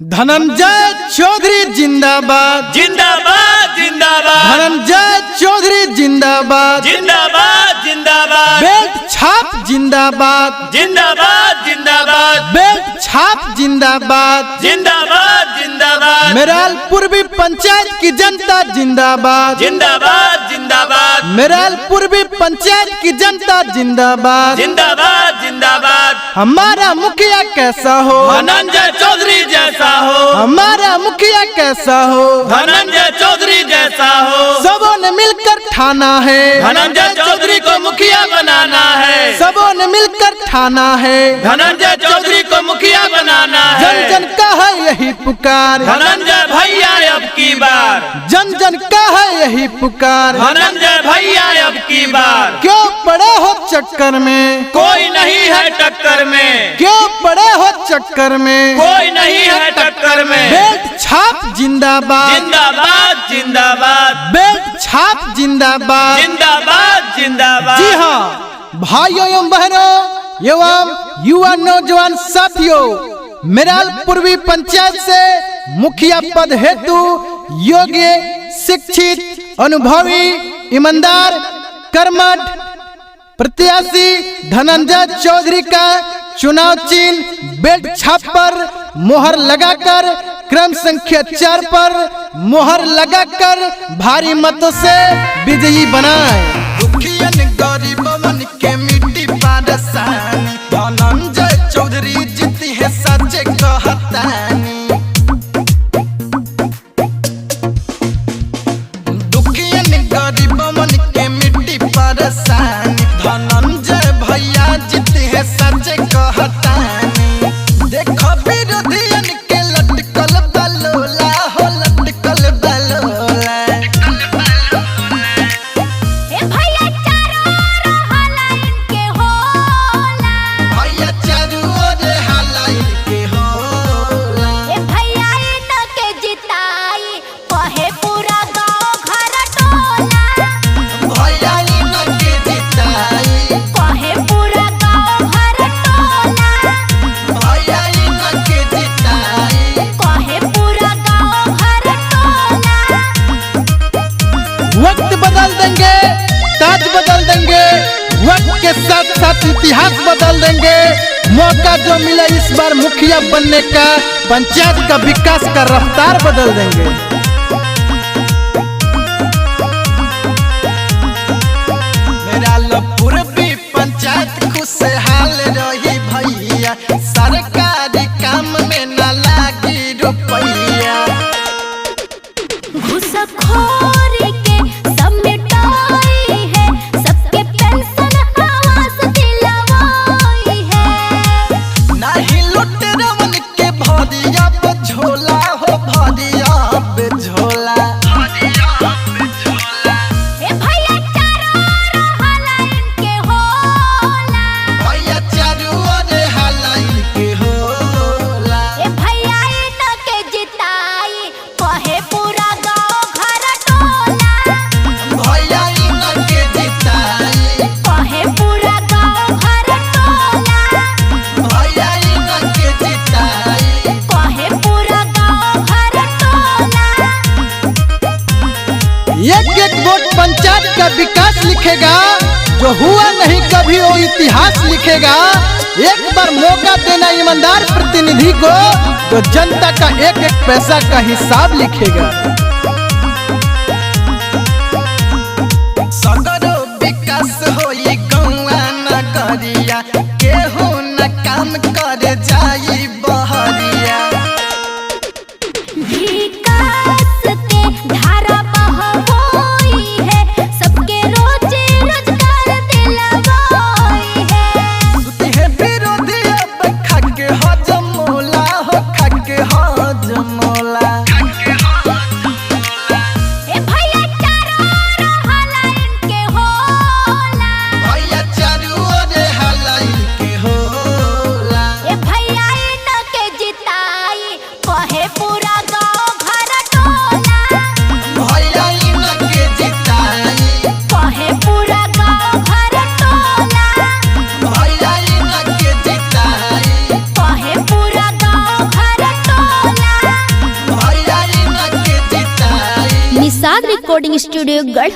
धनंजय चौधरी जिंदाबाद जिंदाबाद जिंदाबाद। धनंजय चौधरी जिंदाबाद जिंदाबाद जिंदाबाद। बेल्ट छाप जिंदाबाद जिंदाबाद जिंदाबाद। बेल्ट छाप जिंदाबाद जिंदाबाद जिंदाबाद। मेराल पूर्वी पंचायत की जनता जिंदाबाद जिंदाबाद जिंदाबाद। मेराल पूर्वी पंचायत की जनता जिंदाबाद जिंदाबाद जिंदाबाद। हमारा मुखिया कैसा हो धनंजय चौधरी जैसा हो। हमारा मुखिया कैसा हो धनंजय चौधरी जैसा हो। सबों ने मिलकर ठाना है धनंजय चौधरी को मुखिया बनाना है। सबों ने मिलकर ठाना है धनंजय चौधरी को मुखिया बनाना है। जन जन का है यही पुकार धनंजय भैया अब की बार। जन जन का है यही पुकार धनंजय भैया अब की बार। क्यों पड़े हो चक्कर में कोई नहीं है टक्कर में। क्यों पड़े हो चक्कर में कोई नहीं है टक्कर में। बेल्ट छाप जिंदाबाद जिंदाबाद जिंदाबाद। बेल्ट छाप जिंदाबाद जिंदाबाद जिंदाबाद। जी हाँ भाइयों एवं बहनों एवं युवा नौजवान साथियों, मेराल पूर्वी पंचायत से मुखिया पद हेतु योग्य, शिक्षित, अनुभवी, ईमानदार, कर्मठ प्रत्याशी धनंजय चौधरी का चुनाव चिन्ह बेल्ट छाप पर मोहर लगाकर क्रम संख्या 4 पर मोहर लगाकर भारी मतों से विजयी बनाए। गरीबन के मिट्टी पारसानी धनंजय चौधरी जीती है सच कहतानी। दुखियन गरीबन के मिट्टी पारसानी धनंजय भैया जीती है सच कहतानी। देखो विरोधियन के लटकल बलोला हो लटकल बलोला। वक्त बदल देंगे, ताज बदल देंगे, वक्त के साथ साथ इतिहास बदल देंगे। मौका जो मिला इस बार मुखिया बनने का, पंचायत का विकास का रफ्तार बदल देंगे। मेराल पूर्वी पंचायत खुशहाल रही भैया, सरकारी काम में न लागी रुपैया। घुसखोरी के सब मिटाई है, सबके पेंशन आवास दिलवाई है। नहीं लुटेरवन के भरिया पे झोला हो भरिया पे झोला। ए भैया चारों ओर हाला इनके होला। भैया चारू ओर हाला इनके होला। ए भैया इनके जिताई कहे पूरा गांव घर टोला। भैया इनके जिताई कहे पूरा गांव घर टोला। भैया इनके जिताई। कहे पूरा गांव घर टोला। एक एक वोट पंचायत का विकास लिखेगा, जो हुआ नहीं कभी वो इतिहास लिखेगा। एक बार मौका देना ईमानदार प्रतिनिधि को, जो जनता का एक एक पैसा का हिसाब लिखेगा। सगरो विकास होई गौआ नगरिया, केहू न काम करे जाई बहरिया। विकास के धारा बहवोई है, सबके रोजी रोजगार दिलवाई है। सुती है विरोधी अब खाके हजमोला हो खाके हजमोला। निषाद रिकॉर्डिंग स्टूडियो गढ़।